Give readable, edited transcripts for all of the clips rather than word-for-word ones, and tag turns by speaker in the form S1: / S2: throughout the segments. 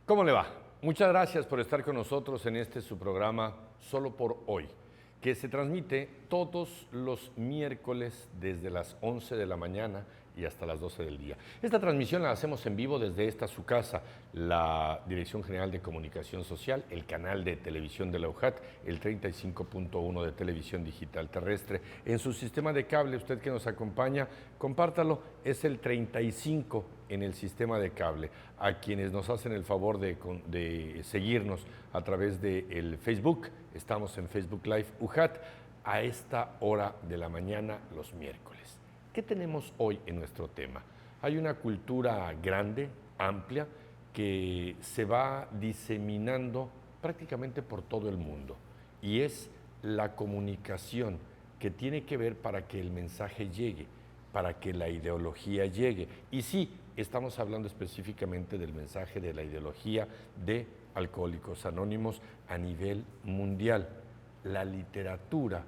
S1: ¿Cómo le va? Muchas gracias por estar con nosotros en este su programa Solo por Hoy, que se transmite todos los miércoles desde las 11 de la mañana y hasta las 12 del día. Esta transmisión la hacemos en vivo desde esta su casa, la Dirección General de Comunicación Social, el canal de televisión de la UJAT, el 35.1 de televisión digital terrestre. En su sistema de cable, usted que nos acompaña, compártalo, es el 35 en el sistema de cable. A quienes nos hacen el favor de seguirnos a través del Facebook, estamos en Facebook Live UJAT a esta hora de la mañana los miércoles. ¿Qué tenemos hoy en nuestro tema? Hay una cultura grande, amplia, que se va diseminando prácticamente por todo el mundo, y es la comunicación que tiene que ver para que el mensaje llegue, para que la ideología llegue. Y sí, estamos hablando específicamente del mensaje de la ideología de Alcohólicos Anónimos a nivel mundial. La literatura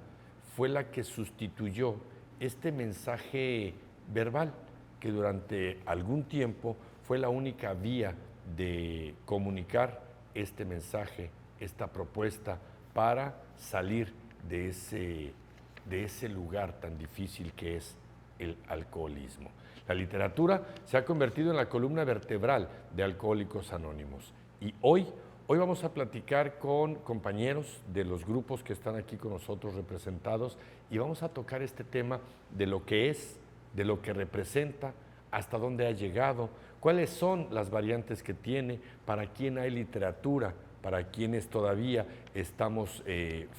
S1: fue la que sustituyó este mensaje verbal, que durante algún tiempo fue la única vía de comunicar este mensaje, esta propuesta, para salir de ese lugar tan difícil que es el alcoholismo. La literatura se ha convertido en la columna vertebral de Alcohólicos Anónimos, y hoy vamos a platicar con compañeros de los grupos que están aquí con nosotros representados, y vamos a tocar este tema de lo que es, de lo que representa, hasta dónde ha llegado, cuáles son las variantes que tiene, para quién hay literatura, para quienes todavía estamos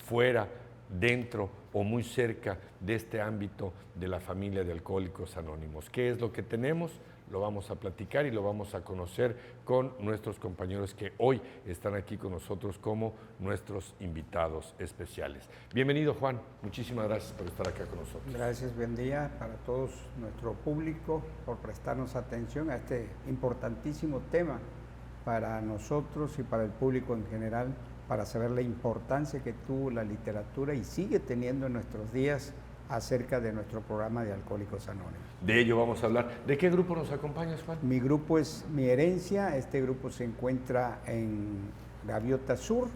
S1: fuera, dentro o muy cerca de este ámbito de la familia de Alcohólicos Anónimos. ¿Qué es lo que tenemos? Lo vamos a platicar y lo vamos a conocer con nuestros compañeros que hoy están aquí con nosotros como nuestros invitados especiales. Bienvenido, Juan, muchísimas gracias por estar acá con nosotros.
S2: Gracias, buen día para todos nuestro público por prestarnos atención a este importantísimo tema para nosotros y para el público en general, para saber la importancia que tuvo la literatura y sigue teniendo en nuestros días acerca de nuestro programa de Alcohólicos Anónimos.
S1: De ello vamos a hablar. ¿De qué grupo nos acompañas, Juan?
S2: Mi grupo es Mi Herencia. Este grupo se encuentra en Gaviota Sur.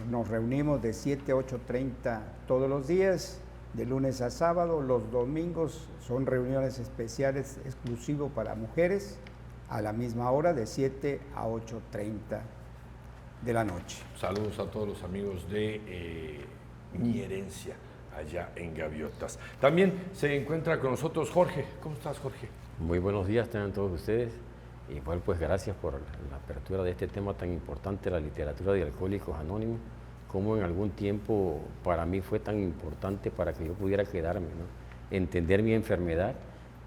S2: Nos reunimos de 7 a 8:30 todos los días, de lunes a sábado. Los domingos son reuniones especiales exclusivas para mujeres, a la misma hora, de 7 a 8:30 de la noche.
S1: Saludos a todos los amigos de Mi Herencia, allá en Gaviotas. También se encuentra con nosotros Jorge. ¿Cómo estás, Jorge?
S3: Muy buenos días tengan todos ustedes. Igual pues gracias por la apertura de este tema tan importante, la literatura de Alcohólicos Anónimos, como en algún tiempo para mí fue tan importante para que yo pudiera quedarme, ¿no? Entender mi enfermedad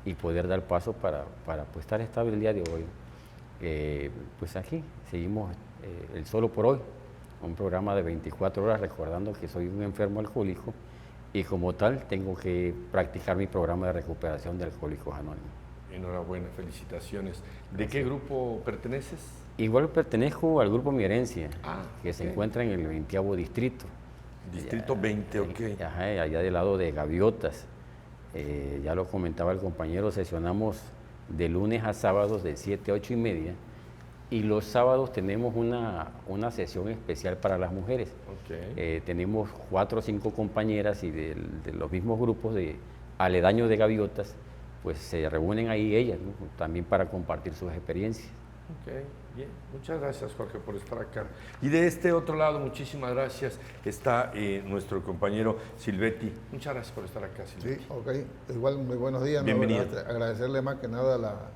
S3: y poder dar paso para pues, estar estable el día de hoy. Pues aquí seguimos el Solo por Hoy, un programa de 24 horas recordando que soy un enfermo alcohólico y como tal tengo que practicar mi programa de recuperación de Alcohólicos Anónimos.
S1: Enhorabuena, felicitaciones. ¿De qué grupo perteneces?
S3: Igual pertenezco al grupo Mi Herencia, que
S1: ok.
S3: se encuentra en el 20º distrito.
S1: Distrito 20, ok.
S3: Allá del lado de Gaviotas. Ya lo comentaba el compañero, sesionamos de lunes a sábados de 7 a 8:30, y los sábados tenemos una sesión especial para las mujeres.
S1: Okay.
S3: Tenemos 4 o 5 compañeras y de los mismos grupos de aledaños de Gaviotas, pues se reúnen ahí ellas, ¿no? También para compartir sus experiencias.
S1: Ok, bien. Muchas gracias, Jorge, por estar acá. Y de este otro lado, muchísimas gracias, está nuestro compañero Silvetti. Muchas gracias por estar acá, Silvetti.
S4: Sí, ok. Igual, muy buenos días.
S1: Bienvenido.
S4: ¿No? Agradecerle más que nada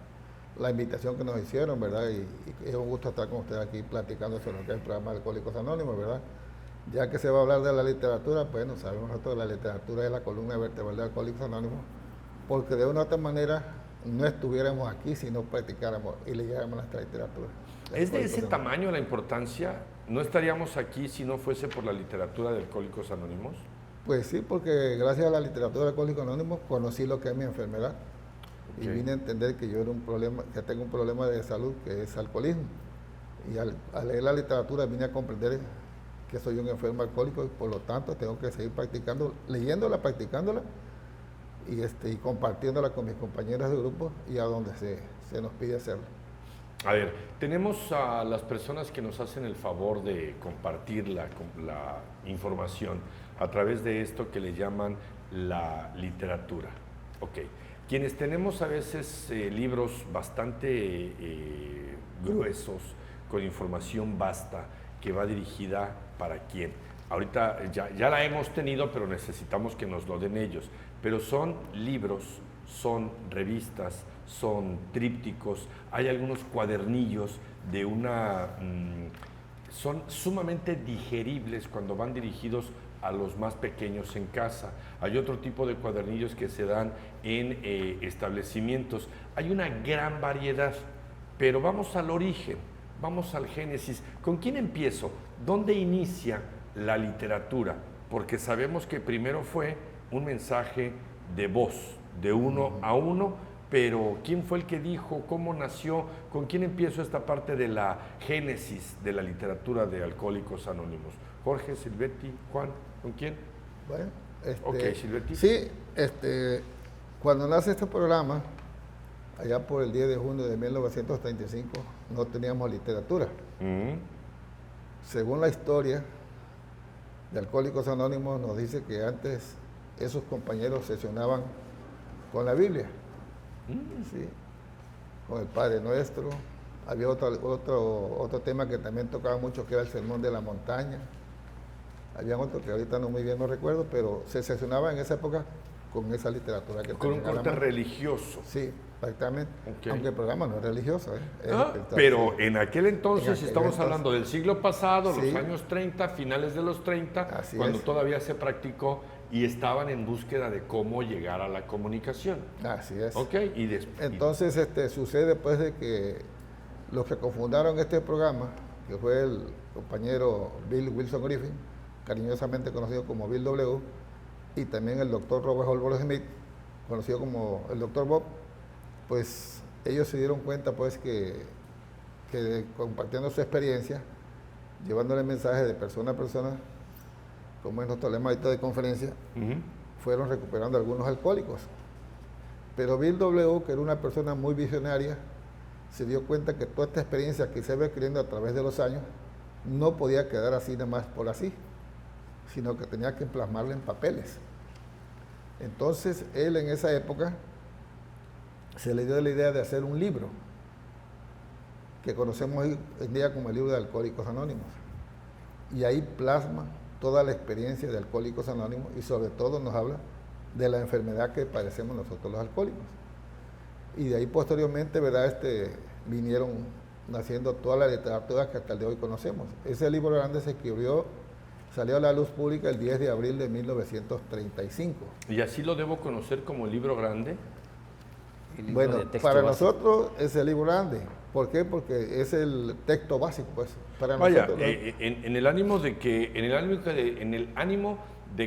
S4: la invitación que nos hicieron, ¿verdad? Y es un gusto estar con ustedes aquí platicando sobre lo que es el programa de Alcohólicos Anónimos, ¿verdad? Ya que se va a hablar de la literatura, bueno, sabemos nosotros que la literatura es la columna vertebral de Alcohólicos Anónimos, porque de una u otra manera no estuviéramos aquí si no practicáramos y leyéramos nuestra literatura.
S1: ¿Es de ese tamaño la importancia? ¿No estaríamos aquí si no fuese por la literatura de Alcohólicos Anónimos?
S4: Pues sí, porque gracias a la literatura de Alcohólicos Anónimos conocí lo que es mi enfermedad.
S1: Okay.
S4: Y vine a entender que yo que tengo un problema de salud que es alcoholismo. Y al leer la literatura vine a comprender que soy un enfermo alcohólico y por lo tanto tengo que seguir practicando, leyéndola, practicándola y compartiéndola con mis compañeras de grupo y a donde se nos pide hacerlo.
S1: A ver, tenemos a las personas que nos hacen el favor de compartir la información a través de esto que le llaman la literatura. Ok. Quienes tenemos a veces libros bastante gruesos, con información vasta, que va dirigida para quién. Ahorita ya la hemos tenido, pero necesitamos que nos lo den ellos. Pero son libros, son revistas, son trípticos, hay algunos cuadernillos de son sumamente digeribles cuando van dirigidos a los más pequeños en casa. Hay otro tipo de cuadernillos que se dan en establecimientos. Hay una gran variedad, pero vamos al origen, vamos al génesis. ¿Con quién empiezo? ¿Dónde inicia la literatura? Porque sabemos que primero fue un mensaje de voz, de uno a uno, pero ¿quién fue el que dijo? ¿Cómo nació? ¿Con quién empiezo esta parte de la génesis de la literatura de Alcohólicos Anónimos? Jorge, Silvetti, Juan, ¿con quién?
S4: Bueno,
S1: ok, Silvetti.
S4: Sí, cuando nace este programa, allá por el 10 de junio de 1935, no teníamos literatura. Según la historia de Alcohólicos Anónimos, nos dice que antes esos compañeros sesionaban con la Biblia, ¿sí? Con el Padre Nuestro. Había otro tema que también tocaba mucho, que era el Sermón de la Montaña. Había otro que ahorita no muy bien no recuerdo, pero se sesionaba en esa época con esa literatura que
S1: con un
S4: tenía
S1: corte religioso.
S4: Sí, exactamente.
S1: Okay.
S4: Aunque el programa no es religioso.
S1: Pero en aquel entonces, estamos hablando del siglo pasado,
S4: sí,
S1: los años 30, finales de los 30, cuando todavía se practicó y estaban en búsqueda de cómo llegar a la comunicación.
S4: Así es.
S1: Ok,
S4: Entonces sucede pues de que los que cofundaron este programa, que fue el compañero Bill Wilson Griffin, cariñosamente conocido como Bill W., y también el doctor Robert Holbrook Smith, conocido como el doctor Bob, pues ellos se dieron cuenta pues que compartiendo su experiencia, llevándole mensajes de persona a persona, como es nuestro lema de conferencia, fueron recuperando algunos alcohólicos. Pero Bill W., que era una persona muy visionaria, se dio cuenta que toda esta experiencia que se iba adquiriendo a través de los años no podía quedar así nada más por así, sino que tenía que plasmarla en papeles. Entonces, él en esa época se le dio la idea de hacer un libro que conocemos hoy en día como el libro de Alcohólicos Anónimos. Y ahí plasma toda la experiencia de Alcohólicos Anónimos y sobre todo nos habla de la enfermedad que padecemos nosotros los alcohólicos. Y de ahí posteriormente, ¿verdad? Vinieron naciendo toda la literatura que hasta el de hoy conocemos. Ese libro grande se escribió, salió a la luz pública el 10 de abril de 1935.
S1: ¿Y así lo debo conocer como el libro grande?
S4: Bueno, para nosotros es el libro grande. ¿Por qué? Porque es el texto básico, pues. Para nosotros, ¿no?
S1: en el ánimo de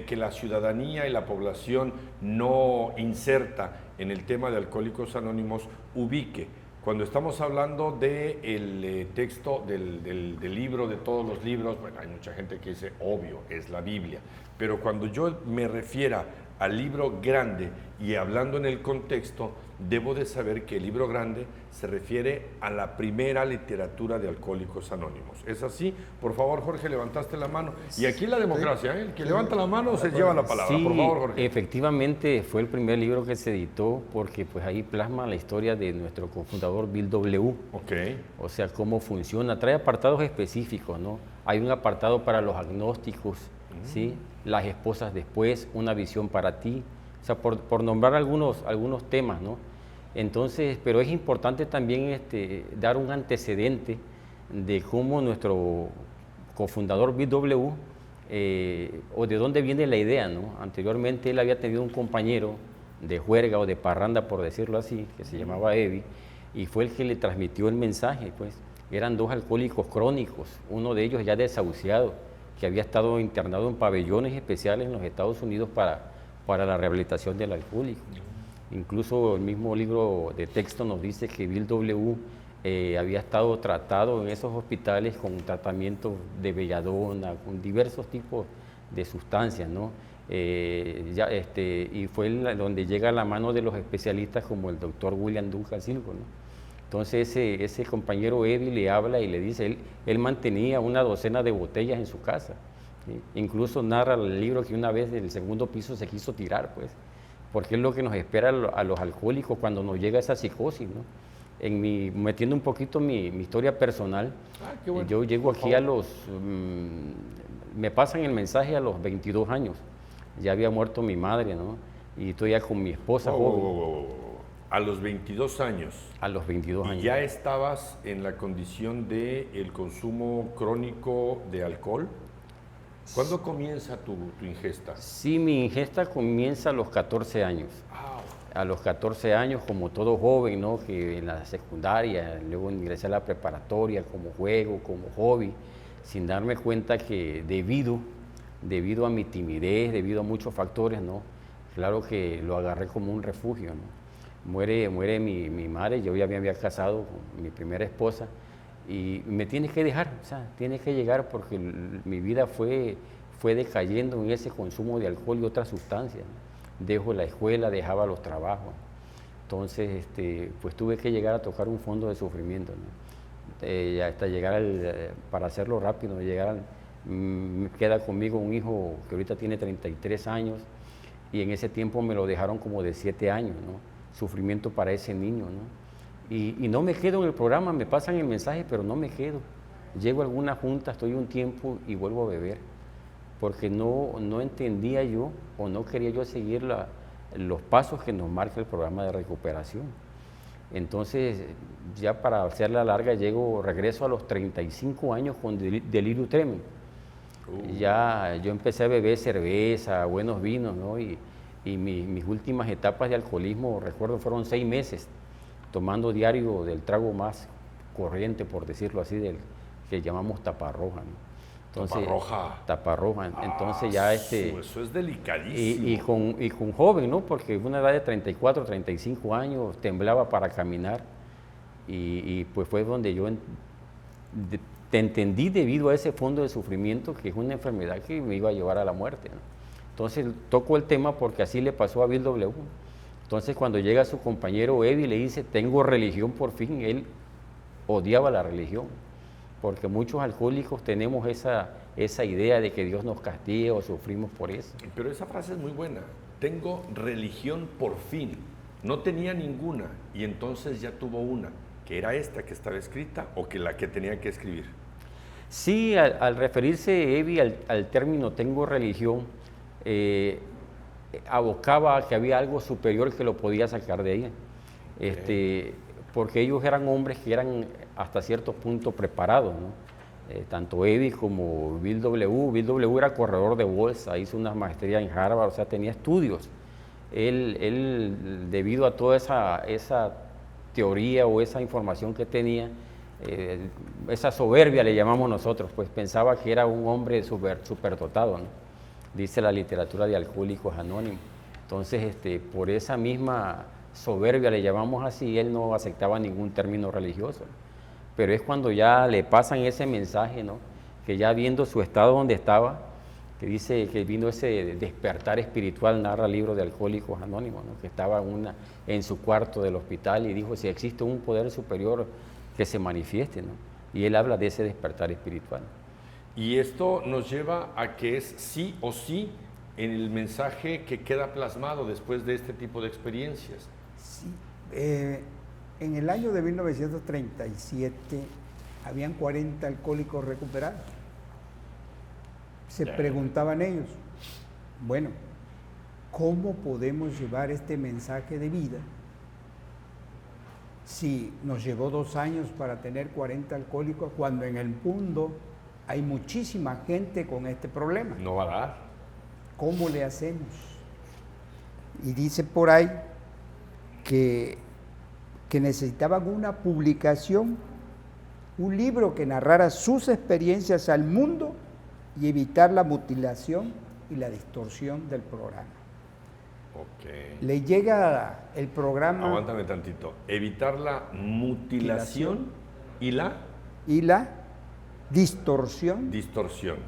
S1: que la ciudadanía y la población no inserta en el tema de Alcohólicos Anónimos, ubique. Cuando estamos hablando del texto del libro, de todos los libros, bueno, hay mucha gente que dice, obvio, es la Biblia. Pero cuando yo me refiera al libro grande y hablando en el contexto, debo de saber que el libro grande se refiere a la primera literatura de Alcohólicos Anónimos. ¿Es así? Por favor, Jorge, levantaste la mano. Y aquí la democracia, el que levanta la mano se lleva la palabra.
S3: Sí,
S1: por favor, Jorge.
S3: Efectivamente fue el primer libro que se editó porque pues ahí plasma la historia de nuestro cofundador Bill W.
S1: Ok.
S3: O sea, cómo funciona. Trae apartados específicos, ¿no? Hay un apartado para los agnósticos, ¿sí? Las esposas después, una visión para ti. O sea, por nombrar algunos temas, ¿no? Entonces, pero es importante también dar un antecedente de cómo nuestro cofundador Bill W. O de dónde viene la idea, ¿no? Anteriormente él había tenido un compañero de juerga o de parranda, por decirlo así, que se llamaba Evi, y fue el que le transmitió el mensaje, pues. Eran dos alcohólicos crónicos, uno de ellos ya desahuciado, que había estado internado en pabellones especiales en los Estados Unidos para la rehabilitación del alcohólico. Incluso el mismo libro de texto nos dice que Bill W. Había estado tratado en esos hospitales con tratamientos de belladona, con diversos tipos de sustancias, ¿no? Y fue donde llega la mano de los especialistas como el doctor William Duncan Silver, ¿no? Entonces ese compañero Eddie le habla y le dice, él mantenía una docena de botellas en su casa. ¿Sí? Incluso narra el libro que una vez del segundo piso se quiso tirar, pues, porque es lo que nos espera a los alcohólicos cuando nos llega esa psicosis, ¿no? Metiendo un poquito mi historia personal,
S1: Qué bueno.
S3: yo llego aquí a me pasan el mensaje a los 22 años, ya había muerto mi madre, ¿no? Y estoy ya con mi esposa joven.
S1: A los 22 años.
S3: A los 22 años.
S1: ¿Y ya estabas en la condición de el consumo crónico de alcohol? ¿Cuándo comienza tu ingesta?
S3: Sí, mi ingesta comienza a los 14 años. A los 14 años, como todo joven, ¿no? Que en la secundaria, luego ingresé a la preparatoria como juego, como hobby, sin darme cuenta que debido a mi timidez, debido a muchos factores, ¿no? Claro que lo agarré como un refugio, ¿no? Muere mi madre, yo ya me había casado con mi primera esposa, y me tienes que dejar, o sea, tienes que llegar porque mi vida fue decayendo en ese consumo de alcohol y otras sustancias, ¿no? Dejo la escuela, dejaba los trabajos. Entonces, pues tuve que llegar a tocar un fondo de sufrimiento, ¿no? Hasta llegar para hacerlo rápido, me queda conmigo un hijo que ahorita tiene 33 años y en ese tiempo me lo dejaron como de 7 años, ¿no? Sufrimiento para ese niño, ¿no? Y no me quedo en el programa, me pasan el mensaje, pero no me quedo. Llego a alguna junta, estoy un tiempo y vuelvo a beber, porque no entendía yo o no quería yo seguir los pasos que nos marca el programa de recuperación. Entonces, ya para hacerla larga, regreso a los 35 años con delirio tremens. Ya yo empecé a beber cerveza, buenos vinos, ¿no? Y mis últimas etapas de alcoholismo, recuerdo, fueron 6 meses, tomando diario del trago más corriente, por decirlo así, del que llamamos taparroja, ¿no? Entonces, taparroja. Entonces ya
S1: eso es delicadísimo.
S3: Y con joven, ¿no? Porque una edad de 34, 35 años, temblaba para caminar. Y pues fue donde yo te entendí debido a ese fondo de sufrimiento, que es una enfermedad que me iba a llevar a la muerte, ¿no? Entonces toco el tema porque así le pasó a Bill W. Entonces cuando llega su compañero Eddie y le dice, tengo religión por fin, él odiaba la religión, porque muchos alcohólicos tenemos esa idea de que Dios nos castiga o sufrimos por eso.
S1: Pero esa frase es muy buena, tengo religión por fin, no tenía ninguna y entonces ya tuvo una, que era esta que estaba escrita o que la que tenía que escribir.
S3: Sí, al referirse Eddie al término tengo religión, abocaba a que había algo superior que lo podía sacar de ella, porque ellos eran hombres que eran hasta cierto punto preparados, ¿no? Tanto Eddie como Bill W. Bill W. era corredor de bolsa, hizo una maestría en Harvard, o sea, tenía estudios. Él debido a toda esa teoría o esa información que tenía, esa soberbia le llamamos nosotros, pues pensaba que era un hombre superdotado, ¿no? Dice la literatura de Alcohólicos Anónimos. Entonces, por esa misma soberbia, le llamamos así, él no aceptaba ningún término religioso. Pero es cuando ya le pasan ese mensaje, ¿no? Que ya viendo su estado donde estaba, que dice que vino ese despertar espiritual, narra el libro de Alcohólicos Anónimos, ¿no? Que estaba en su cuarto del hospital y dijo, si existe un poder superior que se manifieste, ¿no? Y él habla de ese despertar espiritual.
S1: Y esto nos lleva a que es sí o sí en el mensaje que queda plasmado después de este tipo de experiencias.
S2: Sí, en el año de 1937 habían 40 alcohólicos recuperados. Se preguntaban ellos, bueno, ¿cómo podemos llevar este mensaje de vida si nos llevó 2 años para tener 40 alcohólicos cuando en el mundo hay muchísima gente con este problema?
S1: No va a dar.
S2: ¿Cómo le hacemos? Y dice por ahí que necesitaban una publicación, un libro que narrara sus experiencias al mundo y evitar la mutilación y la distorsión del programa.
S1: Ok.
S2: Le llega el programa...
S1: Aguántame tantito. Evitar la mutilación y la
S2: distorsión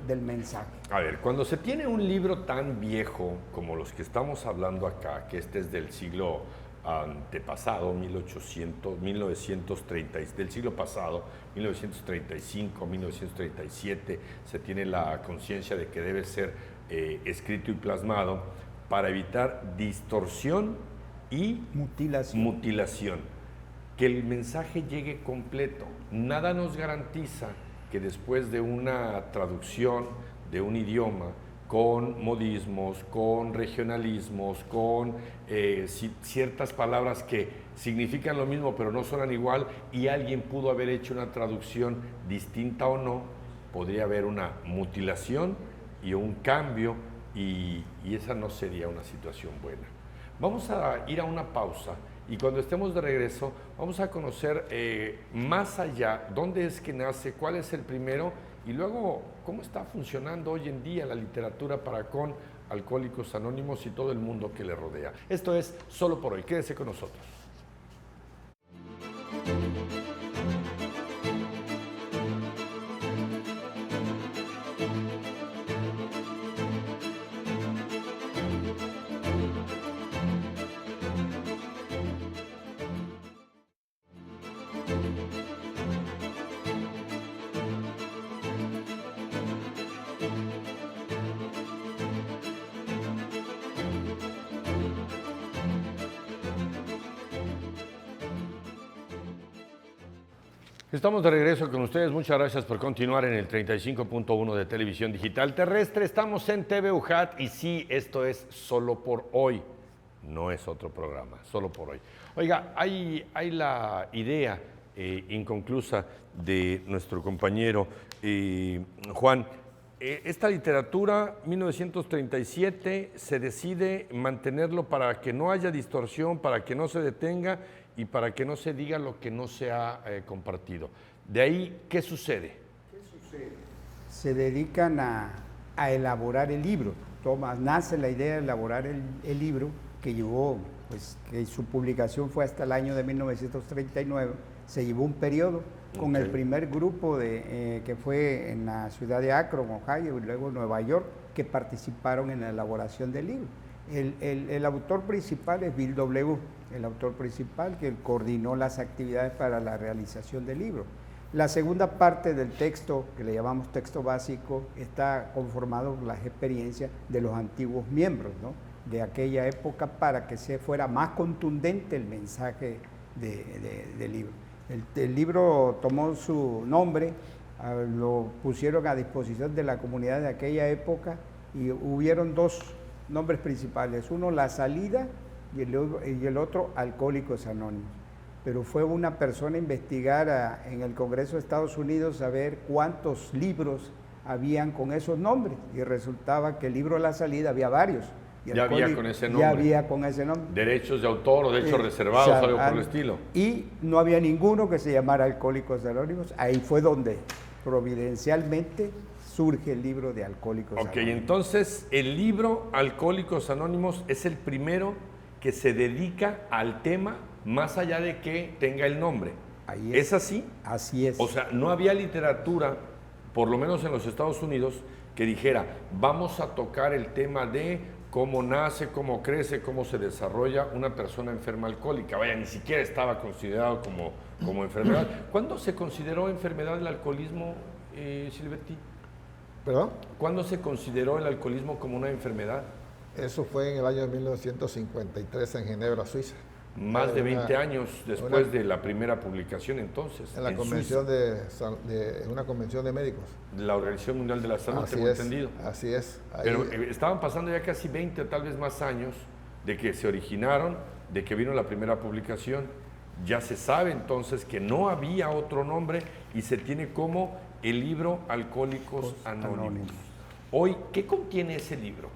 S2: del mensaje.
S1: A ver, cuando se tiene un libro tan viejo como los que estamos hablando acá, que este es del siglo antepasado, 1930, del siglo pasado, 1935, 1937, se tiene la conciencia de que debe ser escrito y plasmado para evitar distorsión y mutilación. Que el mensaje llegue completo. Nada nos garantiza que después de una traducción de un idioma, con modismos, con regionalismos, con ciertas palabras que significan lo mismo pero no suenan igual, y alguien pudo haber hecho una traducción distinta o no, podría haber una mutilación y un cambio, y esa no sería una situación buena. Vamos a ir a una pausa, y cuando estemos de regreso vamos a conocer más allá dónde es que nace, cuál es el primero, y luego cómo está funcionando hoy en día la literatura para con Alcohólicos Anónimos y todo el mundo que le rodea. Esto es Solo por Hoy. Quédese con nosotros. Estamos de regreso con ustedes. Muchas gracias por continuar en el 35.1 de Televisión Digital Terrestre. Estamos en TV UJAT y sí, esto es Solo por Hoy. No es otro programa, Solo por Hoy. Oiga, hay la idea inconclusa de nuestro compañero Juan. Esta literatura, 1937, se decide mantenerlo para que no haya distorsión, para que no se detenga y para que no se diga lo que no se ha compartido. De ahí, ¿qué sucede?
S2: Se dedican a elaborar el libro. Nace la idea de elaborar el libro, que llevó, pues, que su publicación fue hasta el año de 1939. Se llevó un periodo con el primer grupo que fue en la ciudad de Akron, Ohio, y luego Nueva York, que participaron en la elaboración del libro. El autor principal es Bill W., el autor principal que coordinó las actividades para la realización del libro. La segunda parte del texto, que le llamamos texto básico, está conformado por las experiencias de los antiguos miembros, ¿no?, de aquella época, para que se fuera más contundente el mensaje del libro. El libro tomó su nombre, lo pusieron a disposición de la comunidad de aquella época, y hubieron dos nombres principales: uno, La Salida, y el otro, Alcohólicos Anónimos. Pero fue una persona a investigar en el Congreso de Estados Unidos a ver cuántos libros habían con esos nombres, y resultaba que el libro La Salida había varios.
S1: Ya había con ese nombre.
S2: Ya había con ese nombre.
S1: Derechos de autor o derechos reservados, algo por el estilo.
S2: Y no había ninguno que se llamara Alcohólicos Anónimos. Ahí fue donde providencialmente surge el libro de Alcohólicos Anónimos.
S1: Ok, entonces el libro Alcohólicos Anónimos es el primero que se dedica al tema, más allá de que tenga el nombre.
S2: Ahí
S1: ¿Es así?
S2: Así es.
S1: O sea, no había literatura, por lo menos en los Estados Unidos, que dijera, vamos a tocar el tema de cómo nace, cómo crece, cómo se desarrolla una persona enferma alcohólica. Vaya, ni siquiera estaba considerado como enfermedad. ¿Cuándo se consideró enfermedad el alcoholismo, Silvetti?
S4: ¿Perdón?
S1: ¿Cuándo se consideró el alcoholismo como una enfermedad?
S4: Eso fue en el año 1953 en Ginebra, Suiza.
S1: Más de 20 años después de la primera publicación, entonces.
S4: En la convención una convención de médicos.
S1: La Organización Mundial de la Salud,
S4: Así
S1: tengo
S4: es,
S1: entendido.
S4: Así es. Ahí,
S1: Pero estaban pasando ya casi 20 o tal vez más años de que se originaron, de que vino la primera publicación. Ya se sabe entonces que no había otro nombre y se tiene como el libro Alcohólicos Anónimos. Hoy, ¿qué contiene ese libro?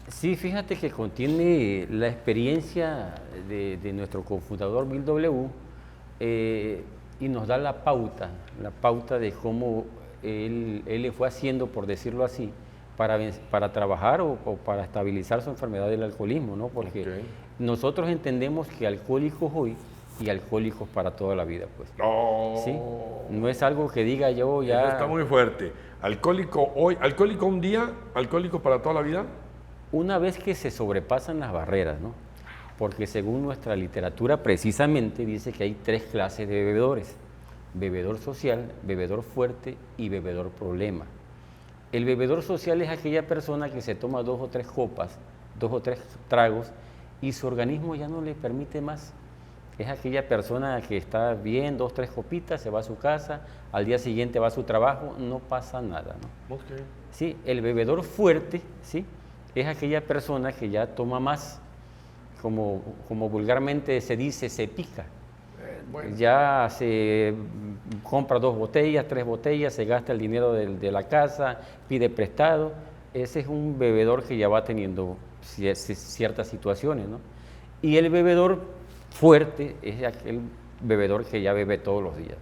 S3: Sí, fíjate que contiene la experiencia de nuestro cofundador Bill W. Y nos da la pauta de cómo él le fue haciendo, por decirlo así, para trabajar o para estabilizar su enfermedad del alcoholismo, ¿no? Porque nosotros entendemos que alcohólicos hoy y alcohólicos para toda la vida, pues.
S1: Oh.
S3: ¿Sí? No es algo que diga yo ya...
S1: Eso está muy fuerte. Alcohólico hoy, alcohólico un día, alcohólico para toda la vida.
S3: una vez que se sobrepasan las barreras, ¿no? Porque según nuestra literatura precisamente dice que hay 3 clases de bebedores: bebedor social, bebedor fuerte y bebedor problema. El bebedor social es aquella persona que se toma 2 o 3 copas, 2 o 3 tragos y su organismo ya no le permite más. Es aquella persona que está bien, 2 o 3 copitas, se va a su casa, al día siguiente va a su trabajo, no pasa nada, ¿no?
S1: Okay.
S3: Sí, el bebedor fuerte, ¿sí?, es aquella persona que ya toma más, como vulgarmente se dice, se pica.
S1: Bueno.
S3: Ya se compra 2 botellas, 3 botellas, se gasta el dinero de la casa, pide prestado. Ese es un bebedor que ya va teniendo ciertas situaciones, ¿no? Y el bebedor fuerte es aquel bebedor que ya bebe todos los días.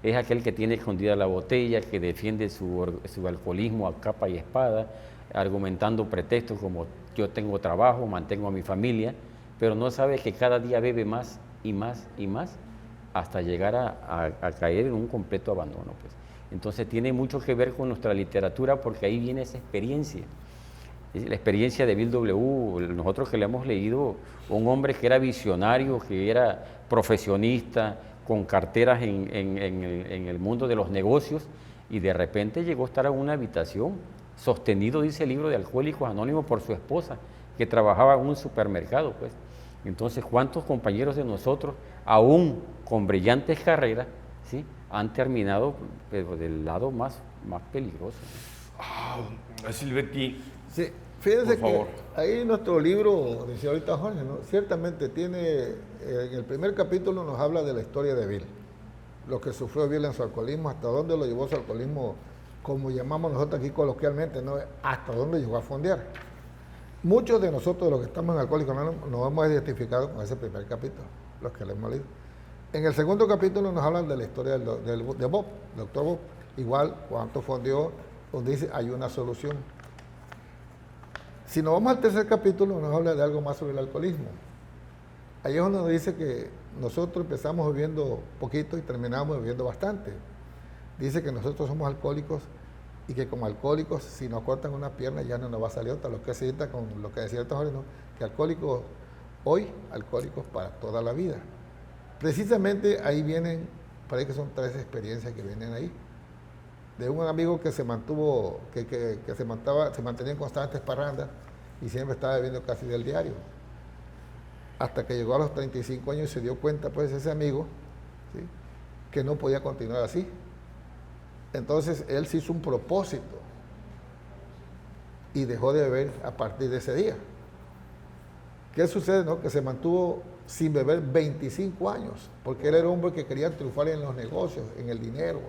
S3: Es aquel que tiene escondida la botella, que defiende su alcoholismo a capa y espada, argumentando pretextos como yo tengo trabajo, mantengo a mi familia, pero no sabe que cada día bebe más y más y más hasta llegar a caer en un completo abandono, pues. Entonces tiene mucho que ver con nuestra literatura, porque ahí viene esa experiencia. La experiencia de Bill W., nosotros que le hemos leído, un hombre que era visionario, que era profesionista, con carteras en el mundo de los negocios, y de repente llegó a estar en una habitación, sostenido, dice el libro, de Alcohólicos Anónimos por su esposa, que trabajaba en un supermercado, pues. Entonces, ¿cuántos compañeros de nosotros, aún con brillantes carreras, ¿sí?, han terminado, pero del lado más peligroso?
S1: Silvetti,
S4: Sí, fíjense
S1: por favor.
S4: que ahí nuestro libro, dice ahorita Jorge, ¿no?, ciertamente tiene, en el primer capítulo nos habla de la historia de Bill, lo que sufrió Bill en su alcoholismo, hasta dónde lo llevó su alcoholismo, como llamamos nosotros aquí coloquialmente, ¿no?, hasta dónde llegó a fondear. Muchos de nosotros, de los que estamos en Alcohólicos Anónimos, nos hemos identificado con ese primer capítulo, los que le hemos leído. En el segundo capítulo nos hablan de la historia de Bob, doctor Bob, igual cuánto fondeó, donde dice hay una solución. Si nos vamos al tercer capítulo, nos habla de algo más sobre el alcoholismo. Ahí es donde nos dice que nosotros empezamos bebiendo poquito y terminamos bebiendo bastante. Dice que nosotros somos alcohólicos y que como alcohólicos, si nos cortan una pierna ya no nos va a salir otra. Lo que se cita con lo que decía Jorge, ¿no?, que alcohólicos hoy, alcohólicos para toda la vida. Precisamente ahí vienen, parece que son 3 experiencias que vienen ahí. De un amigo que se mantuvo, que se mantenía en constantes parrandas y siempre estaba bebiendo casi del diario. Hasta que llegó a los 35 años y se dio cuenta, pues, ese amigo, ¿sí?, que no podía continuar así. Entonces él se hizo un propósito y dejó de beber a partir de ese día. ¿Qué sucede, no? Que se mantuvo sin beber 25 años, porque él era un hombre que quería triunfar en los negocios, en el dinero,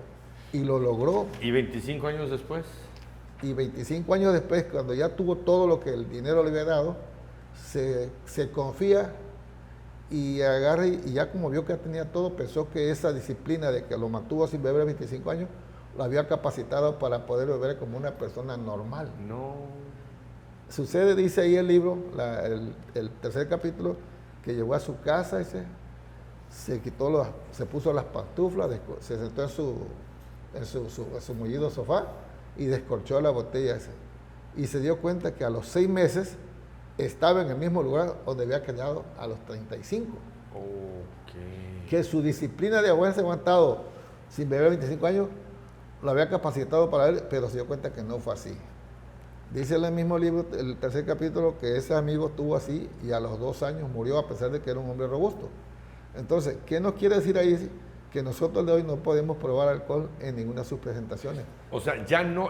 S4: y lo logró.
S1: ¿Y 25 años después?
S4: Y 25 años después, cuando ya tuvo todo lo que el dinero le había dado, se confía y agarra y ya como vio que tenía todo, pensó que esa disciplina de que lo mantuvo sin beber 25 años, lo había capacitado para poder beber como una persona normal.
S1: No.
S4: Sucede, dice ahí el libro, el tercer capítulo, que llegó a su casa y se puso las pantuflas, se sentó en su mullido sofá y descorchó la botella esa. Y se dio cuenta que a los 6 meses estaba en el mismo lugar donde había quedado a los 35.
S1: Okay.
S4: Que su disciplina de haberse aguantado sin beber 25 años lo había capacitado para él, pero se dio cuenta que no fue así. Dice en el mismo libro, el tercer capítulo, que ese amigo estuvo así y a los 2 años murió a pesar de que era un hombre robusto. Entonces, ¿qué nos quiere decir ahí? Que nosotros de hoy no podemos probar alcohol en ninguna de sus presentaciones.
S1: O sea, ya no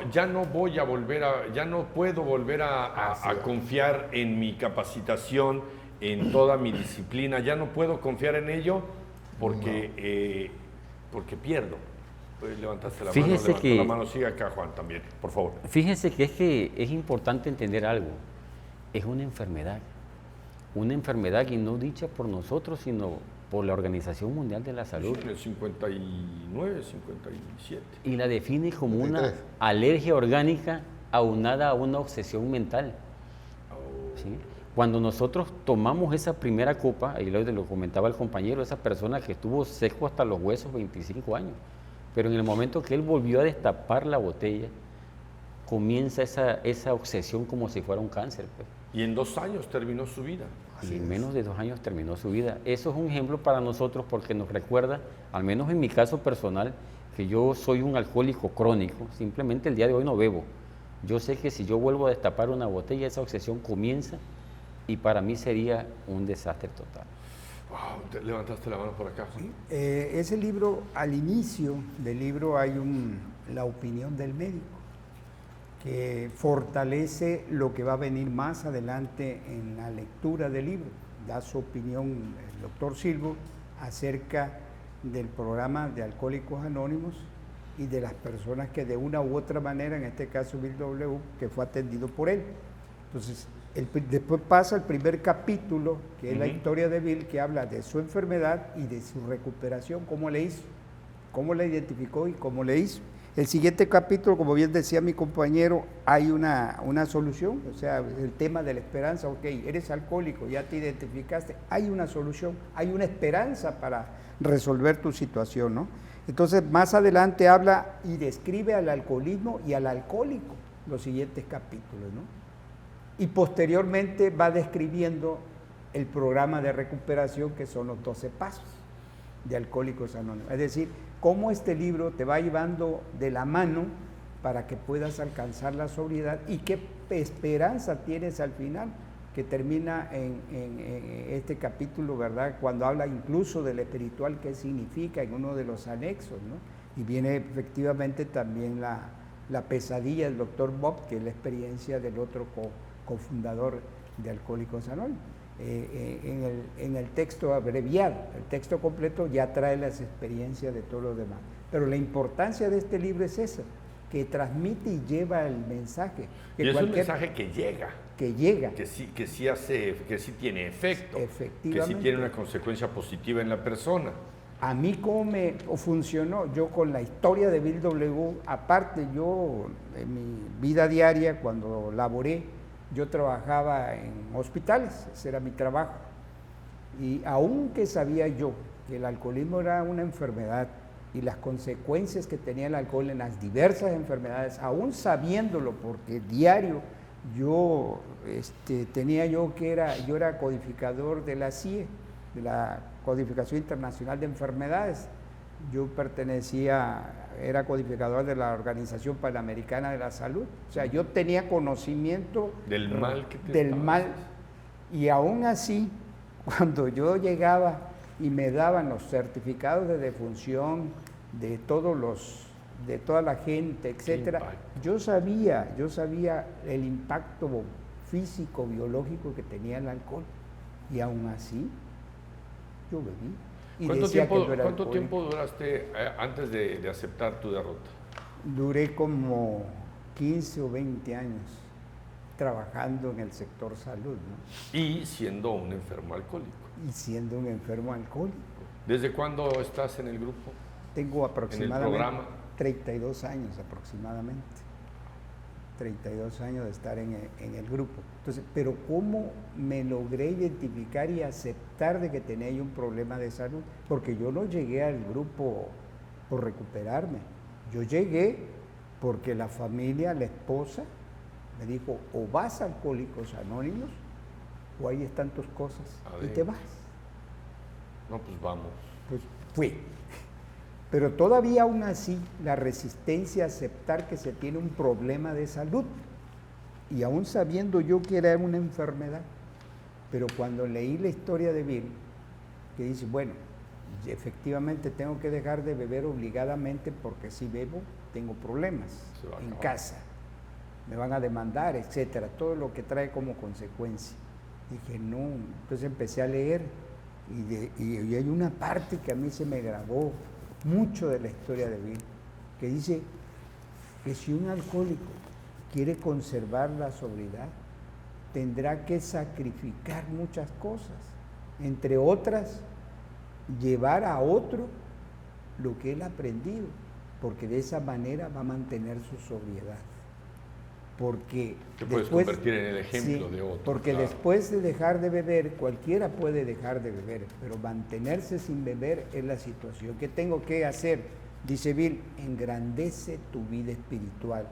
S1: puedo volver a confiar en mi capacitación, en toda mi disciplina, ya no puedo confiar en ello porque pierdo. Levantaste la mano, la mano, sigue acá, Juan, también, por favor.
S3: Fíjense que es importante entender algo, es una enfermedad y no dicha por nosotros, sino por la Organización Mundial de la Salud.
S1: En el 59, 57.
S3: Y la define como
S4: 53.
S3: Una alergia orgánica aunada a una obsesión mental. ¿Sí? Cuando nosotros tomamos esa primera copa, ahí lo comentaba el compañero, esa persona que estuvo seco hasta los huesos 25 años, pero en el momento que él volvió a destapar la botella, comienza esa obsesión como si fuera un cáncer, pues.
S1: Y en 2 años terminó su vida.
S3: Y en menos de 2 años terminó su vida. Eso es un ejemplo para nosotros porque nos recuerda, al menos en mi caso personal, que yo soy un alcohólico crónico. Simplemente el día de hoy no bebo. Yo sé que si yo vuelvo a destapar una botella, esa obsesión comienza y para mí sería un desastre total.
S1: Wow, te levantaste la mano por acá, Juan.
S2: Ese libro, al inicio del libro hay la opinión del médico, que fortalece lo que va a venir más adelante en la lectura del libro. Da su opinión el doctor Silvo acerca del programa de Alcohólicos Anónimos y de las personas que de una u otra manera, en este caso Bill W., que fue atendido por él. Entonces, después pasa el primer capítulo, que es la historia de Bill, que habla de su enfermedad y de su recuperación, cómo le hizo, cómo la identificó y cómo le hizo. El siguiente capítulo, como bien decía mi compañero, hay una solución, o sea, el tema de la esperanza. Ok, eres alcohólico, ya te identificaste, hay una solución, hay una esperanza para resolver tu situación, ¿no? Entonces, más adelante habla y describe al alcoholismo y al alcohólico, los siguientes capítulos, ¿no? Y posteriormente va describiendo el programa de recuperación, que son los 12 pasos de Alcohólicos Anónimos. Es decir, cómo este libro te va llevando de la mano para que puedas alcanzar la sobriedad y qué esperanza tienes al final, que termina en este capítulo, ¿verdad? Cuando habla incluso del espiritual, qué significa en uno de los anexos, ¿no? Y viene efectivamente también la pesadilla del doctor Bob, que es la experiencia del otro cofundador de Alcohólicos Anónimos. En el texto abreviado, el texto completo ya trae las experiencias de todos los demás. Pero la importancia de este libro es esa, que transmite y lleva el mensaje.
S1: Y es un mensaje que llega.
S2: Que llega.
S1: Que sí hace, que sí tiene efecto.
S2: Efectivamente.
S1: Que sí tiene una consecuencia positiva en la persona.
S2: A mí cómo me funcionó, yo con la historia de Bill W., aparte yo en mi vida diaria, cuando laboré, yo trabajaba en hospitales, ese era mi trabajo. Y aunque sabía yo que el alcoholismo era una enfermedad y las consecuencias que tenía el alcohol en las diversas enfermedades, aún sabiéndolo, porque diario yo yo era codificador de la CIE, de la Codificación Internacional de Enfermedades. Yo era codificador de la Organización Panamericana de la Salud. O sea, yo tenía conocimiento
S1: del mal que
S2: del mal. Y aún así, cuando yo llegaba y me daban los certificados de defunción de toda la gente, etcétera, yo sabía el impacto físico, biológico que tenía el alcohol. Y aún así, yo bebí.
S1: ¿Cuánto tiempo duraste antes de aceptar tu derrota?
S2: Duré como 15 o 20 años trabajando en el sector salud, ¿no?
S1: Y siendo un enfermo alcohólico.
S2: Y siendo un enfermo alcohólico.
S1: ¿Desde cuándo estás en el grupo?
S2: Tengo aproximadamente
S1: ¿En el programa?
S2: 32 años aproximadamente. 32 años de estar en el grupo. Entonces, pero ¿cómo me logré identificar y aceptar de que tenía yo un problema de salud? Porque yo no llegué al grupo por recuperarme. Yo llegué porque la familia, la esposa, me dijo, o vas a Alcohólicos Anónimos, o ahí están tus cosas, y te vas.
S1: No, pues vamos.
S2: Pues fui. Pero todavía aún así, la resistencia a aceptar que se tiene un problema de salud, y aún sabiendo yo que era una enfermedad, pero cuando leí la historia de Bill, que dice, bueno, efectivamente tengo que dejar de beber obligadamente porque si bebo tengo problemas en casa, me van a demandar, etcétera, todo lo que trae como consecuencia. Dije, no, entonces empecé a leer y hay una parte que a mí se me grabó mucho de la historia de Bill, que dice que si un alcohólico quiere conservar la sobriedad, tendrá que sacrificar muchas cosas, entre otras, llevar a otro lo que él ha aprendido, porque de esa manera va a mantener su sobriedad. Porque
S1: te puedes convertir en el ejemplo de otro.
S2: Porque claro, después de dejar de beber, cualquiera puede dejar de beber, pero mantenerse sin beber es la situación. ¿Qué tengo que hacer? Dice Bill, engrandece tu vida espiritual,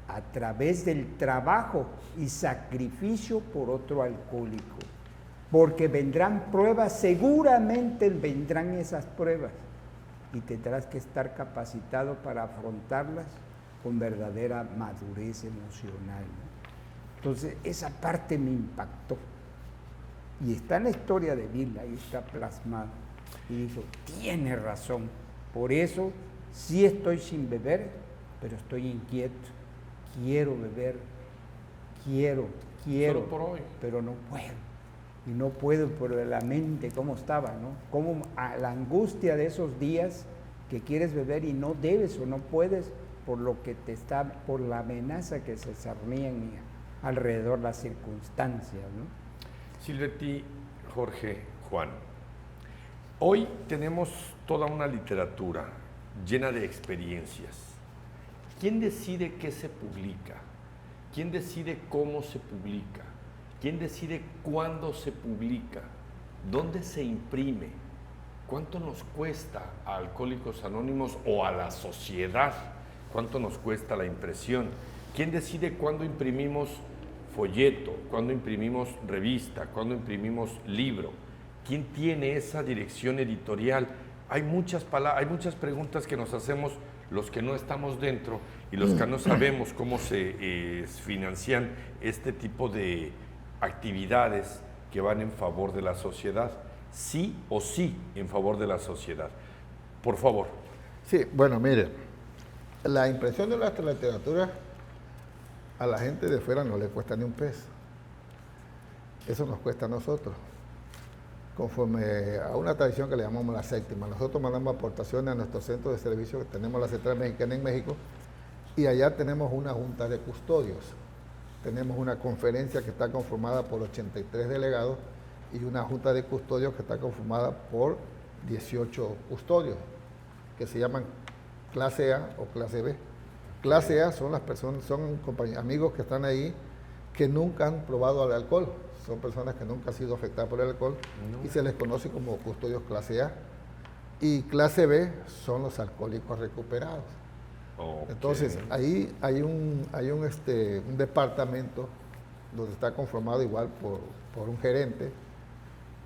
S2: a través del trabajo y sacrificio por otro alcohólico. Porque vendrán pruebas, seguramente vendrán esas pruebas y tendrás que estar capacitado para afrontarlas con verdadera madurez emocional, ¿no? Entonces, esa parte me impactó. Y está en la historia de Bill, ahí está plasmado. Y dijo, tiene razón. Por eso, sí estoy sin beber, pero estoy inquieto. Quiero beber, quiero,
S1: Solo por hoy.
S2: pero no puedo. Y no puedo por la mente, cómo estaba, ¿no? Cómo a la angustia de esos días que quieres beber y no debes o no puedes por lo que te está, por la amenaza que se cernía en alrededor las circunstancias, ¿no?
S1: Silvetti, Jorge, Juan, hoy tenemos toda una literatura llena de experiencias. ¿Quién decide qué se publica? ¿Quién decide cómo se publica? ¿Quién decide cuándo se publica? ¿Dónde se imprime? ¿Cuánto nos cuesta a Alcohólicos Anónimos o a la sociedad? ¿Cuánto nos cuesta la impresión? ¿Quién decide cuándo imprimimos folleto? ¿Cuándo imprimimos revista? ¿Cuándo imprimimos libro? ¿Quién tiene esa dirección editorial? Hay muchas preguntas que nos hacemos los que no estamos dentro y los que no sabemos cómo se financian este tipo de actividades que van en favor de la sociedad, sí o sí en favor de la sociedad. Por favor.
S4: Sí, bueno, mire, la impresión de nuestra literatura a la gente de fuera no le cuesta ni un peso. Eso nos cuesta a nosotros. Conforme a una tradición que le llamamos la séptima, nosotros mandamos aportaciones a nuestro centro de servicio, que tenemos la Central Mexicana en México, y allá tenemos una junta de custodios. Tenemos una conferencia que está conformada por 83 delegados y una junta de custodios que está conformada por 18 custodios, que se llaman clase A o clase B. Clase A son las personas, son amigos que están ahí que nunca han probado el alcohol. Son personas que nunca han sido afectadas por el alcohol y se les conoce como custodios clase A. Y clase B son los alcohólicos recuperados. Okay. Entonces, ahí hay un departamento donde está conformado igual por un gerente,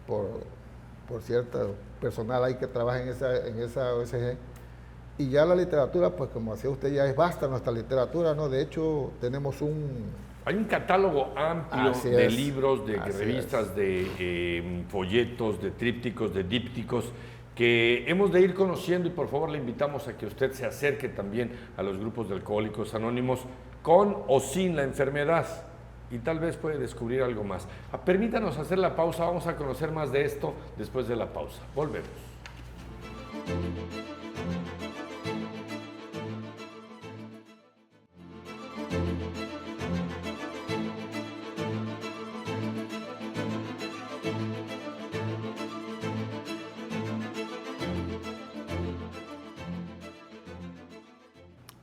S4: por cierto personal ahí que trabaja en esa OSG. Y ya la literatura, pues como decía usted, ya es vasta nuestra literatura, ¿no? De hecho, tenemos
S1: hay un catálogo amplio de libros, de revistas, de folletos, de trípticos, de dípticos, que hemos de ir conociendo y por favor le invitamos a que usted se acerque también a los grupos de Alcohólicos Anónimos con o sin la enfermedad y tal vez puede descubrir algo más. Permítanos hacer la pausa, vamos a conocer más de esto después de la pausa. Volvemos.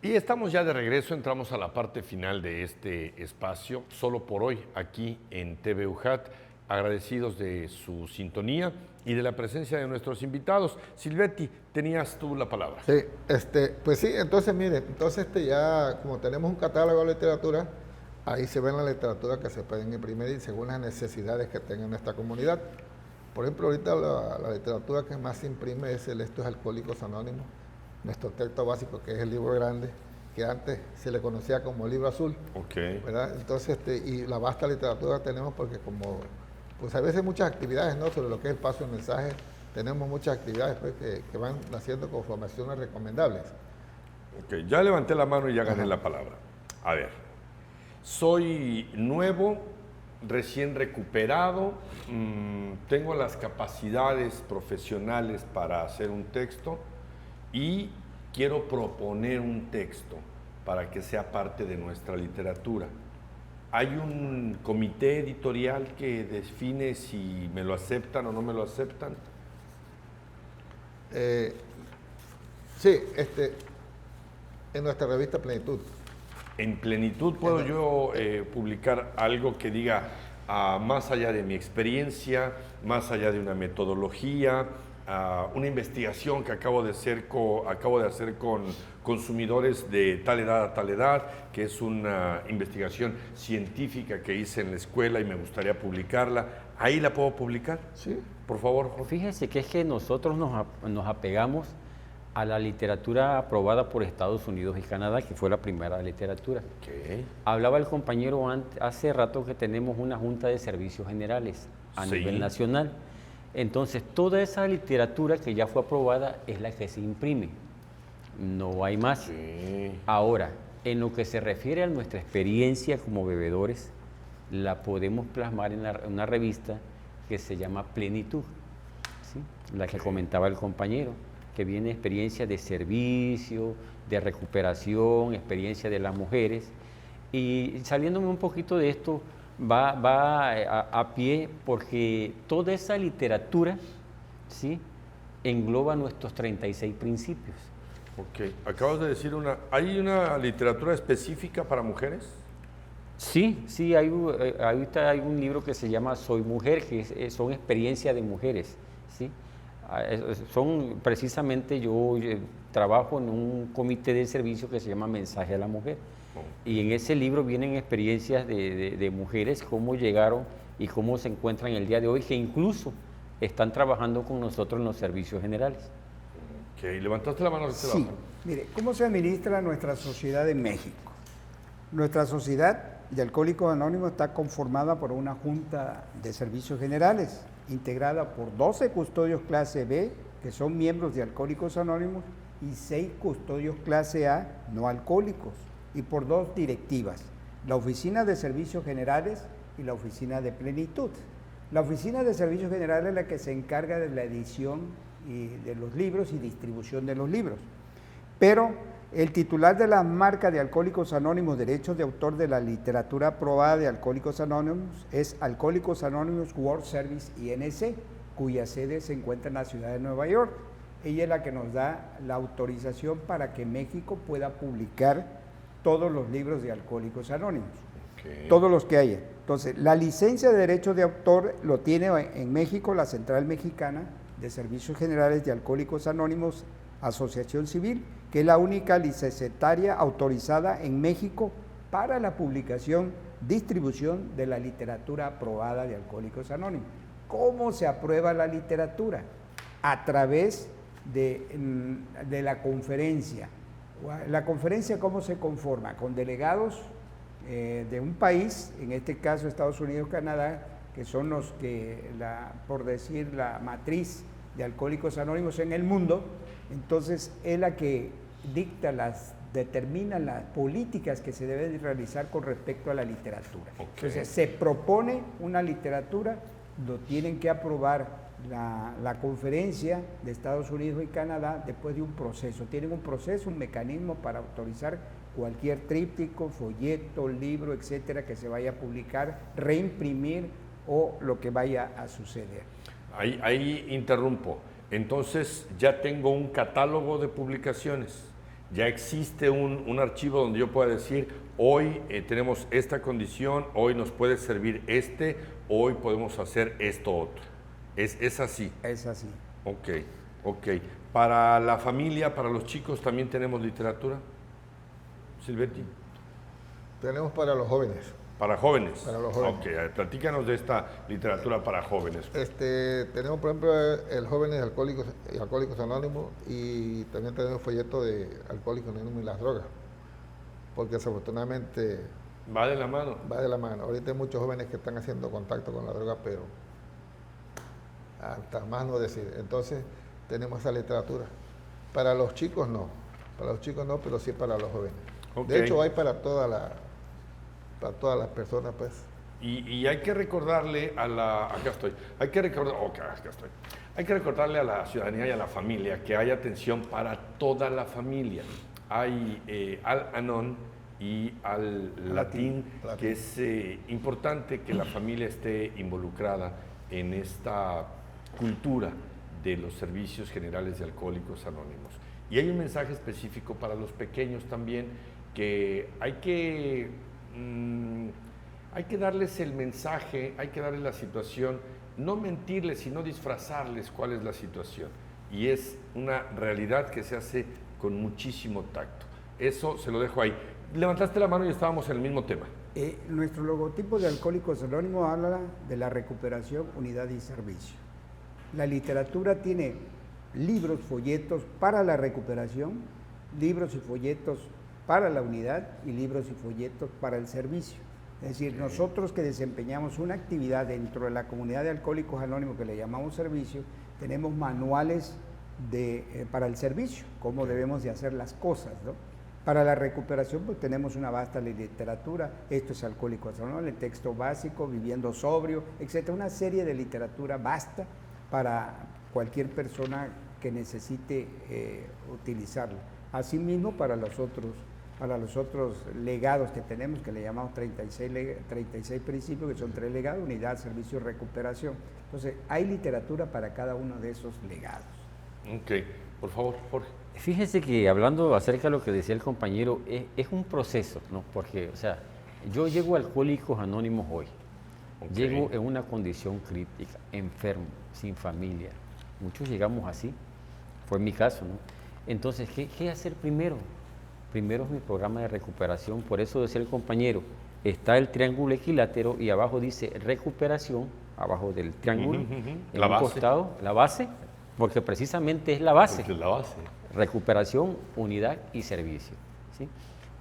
S1: Y estamos ya de regreso, entramos a la parte final de este espacio, solo por hoy, aquí en TV UJAT, agradecidos de su sintonía y de la presencia de nuestros invitados. Silvetti, tenías tú la palabra.
S4: Sí, pues sí, entonces mire, ya como tenemos un catálogo de literatura, ahí se ve la literatura que se pueden imprimir según las necesidades que tenga nuestra comunidad. Por ejemplo, ahorita la literatura que más se imprime es Estos Alcohólicos Anónimos, nuestro texto básico, que es el libro grande, que antes se le conocía como libro azul.
S1: Okay.
S4: ¿Verdad? Entonces, y la vasta literatura tenemos porque pues a veces muchas actividades, ¿no? Sobre lo que es el paso de mensaje, tenemos muchas actividades pues, que van haciendo con formaciones recomendables.
S1: Ok, ya levanté la mano y ya gané la palabra. A ver, soy nuevo, recién recuperado, tengo las capacidades profesionales para hacer un texto, y quiero proponer un texto para que sea parte de nuestra literatura. ¿Hay un comité editorial que define si me lo aceptan o no me lo aceptan?
S4: Sí, en nuestra revista Plenitud.
S1: En Plenitud puedo yo publicar algo que diga, más allá de mi experiencia, más allá de una metodología, una investigación que acabo de hacer con consumidores de tal edad a tal edad, que es una investigación científica que hice en la escuela y me gustaría publicarla. ¿Ahí la puedo publicar?
S4: Sí.
S1: Por favor, Jorge.
S3: Fíjese que es que nosotros nos apegamos a la literatura aprobada por Estados Unidos y Canadá, que fue la primera literatura.
S1: Okay.
S3: Hablaba el compañero hace rato que tenemos una Junta de Servicios Generales a
S1: Sí.
S3: nivel nacional. Entonces, toda esa literatura que ya fue aprobada es la que se imprime. No hay más.
S1: Sí.
S3: Ahora, en lo que se refiere a nuestra experiencia como bebedores, la podemos plasmar en una revista que se llama Plenitud, ¿sí? La que comentaba el compañero, que viene experiencia de servicio, de recuperación, experiencia de las mujeres. Y saliéndome un poquito de esto, va a pie porque toda esa literatura, ¿sí?, engloba nuestros 36 principios.
S1: Ok, acabas de decir ¿hay una literatura específica para mujeres?
S3: Sí, ahorita hay un libro que se llama Soy Mujer, que son experiencias de mujeres, ¿sí? Son precisamente, yo trabajo en un comité de servicio que se llama Mensaje a la Mujer. Y en ese libro vienen experiencias de mujeres, cómo llegaron y cómo se encuentran el día de hoy, que incluso están trabajando con nosotros en los servicios generales.
S1: Ok, levantaste la mano.
S2: Sí, mire, ¿cómo se administra nuestra sociedad en México? Nuestra sociedad de Alcohólicos Anónimos está conformada por una Junta de Servicios Generales, integrada por 12 custodios clase B, que son miembros de Alcohólicos Anónimos, y 6 custodios clase A, no alcohólicos, y por 2 directivas, la Oficina de Servicios Generales y la Oficina de Plenitud. La Oficina de Servicios Generales es la que se encarga de la edición de los libros y distribución de los libros. Pero el titular de la marca de Alcohólicos Anónimos, derechos de autor de la literatura aprobada de Alcohólicos Anónimos, es Alcohólicos Anónimos World Service INC, cuya sede se encuentra en la ciudad de Nueva York. Ella es la que nos da la autorización para que México pueda publicar todos los libros de Alcohólicos Anónimos, okay, todos los que haya. Entonces, la licencia de derechos de autor lo tiene en México la Central Mexicana de Servicios Generales de Alcohólicos Anónimos, Asociación Civil, que es la única licenciataria autorizada en México para la publicación, distribución de la literatura aprobada de Alcohólicos Anónimos. ¿Cómo se aprueba la literatura? A través de la conferencia. La conferencia, ¿cómo se conforma? Con delegados de un país, en este caso Estados Unidos, Canadá, que son los que, por decir, la matriz de Alcohólicos Anónimos en el mundo. Entonces es la que determina las políticas que se deben realizar con respecto a la literatura. Okay. Entonces se propone una literatura, lo tienen que aprobar la conferencia de Estados Unidos y Canadá después de un proceso. Tienen un proceso, un mecanismo para autorizar cualquier tríptico, folleto, libro, etcétera, que se vaya a publicar, reimprimir o lo que vaya a suceder.
S1: Ahí interrumpo. Entonces ya tengo un catálogo de publicaciones, ya existe un archivo donde yo pueda decir, hoy tenemos esta condición, hoy nos puede servir hoy podemos hacer esto otro. ¿Es así?
S2: Es así.
S1: Ok. ¿Para la familia, para los chicos también tenemos literatura? Silvetti.
S4: Tenemos para los jóvenes.
S1: ¿Para jóvenes?
S4: Para los jóvenes.
S1: Ok, platícanos de esta literatura para jóvenes.
S4: Tenemos, por ejemplo, el Jóvenes Alcohólicos Anónimos, y también tenemos folleto de Alcohólicos Anónimos y las drogas, porque desafortunadamente...
S1: ¿Va de la mano?
S4: Va de la mano. Ahorita hay muchos jóvenes que están haciendo contacto con la droga, pero hasta más no decir. Entonces, tenemos esa literatura. Para los chicos no, pero sí para los jóvenes. Okay. De hecho, hay para todas las personas, pues.
S1: Y hay que recordarle a la... Acá estoy. Hay que recordarle a la ciudadanía y a la familia que hay atención para toda la familia. Hay Al-Anon y Al-Latín, que es importante que la familia esté involucrada en esta cultura de los servicios generales de Alcohólicos Anónimos. Y hay un mensaje específico para los pequeños también, que hay que darles el mensaje, hay que darles la situación no mentirles, sino disfrazarles cuál es la situación. Y es una realidad que se hace con muchísimo tacto. Eso se lo dejo ahí. Levantaste la mano y estábamos en el mismo tema.
S2: Nuestro logotipo de Alcohólicos Anónimos habla de la recuperación, unidad y servicio. La literatura tiene libros, folletos para la recuperación, libros y folletos para la unidad y libros y folletos para el servicio. Es decir, nosotros que desempeñamos una actividad dentro de la comunidad de Alcohólicos Anónimos que le llamamos servicio, tenemos manuales para el servicio, cómo debemos de hacer las cosas, ¿no? Para la recuperación, pues tenemos una vasta literatura. Esto es Alcohólicos Anónimos, el texto básico, Viviendo Sobrio, etc. Una serie de literatura vasta para cualquier persona que necesite utilizarla. Asimismo, para los otros legados que tenemos, que le llamamos 36 principios, que son 3 legados: unidad, servicio y recuperación. Entonces, hay literatura para cada uno de esos legados.
S1: Ok, por favor, Jorge.
S3: Fíjese que hablando acerca de lo que decía el compañero, es un proceso, ¿no? Porque, o sea, yo llego a Alcohólicos Anónimos hoy, llego en una condición crítica, enfermo, sin familia. Muchos llegamos así, fue mi caso, ¿no? Entonces, ¿qué hacer primero? Primero es mi programa de recuperación, por eso decía el compañero, está el triángulo equilátero y abajo dice recuperación, abajo del triángulo, en un costado, la base, porque precisamente es la base.
S1: Porque es la base.
S3: Recuperación, unidad y servicio, ¿sí?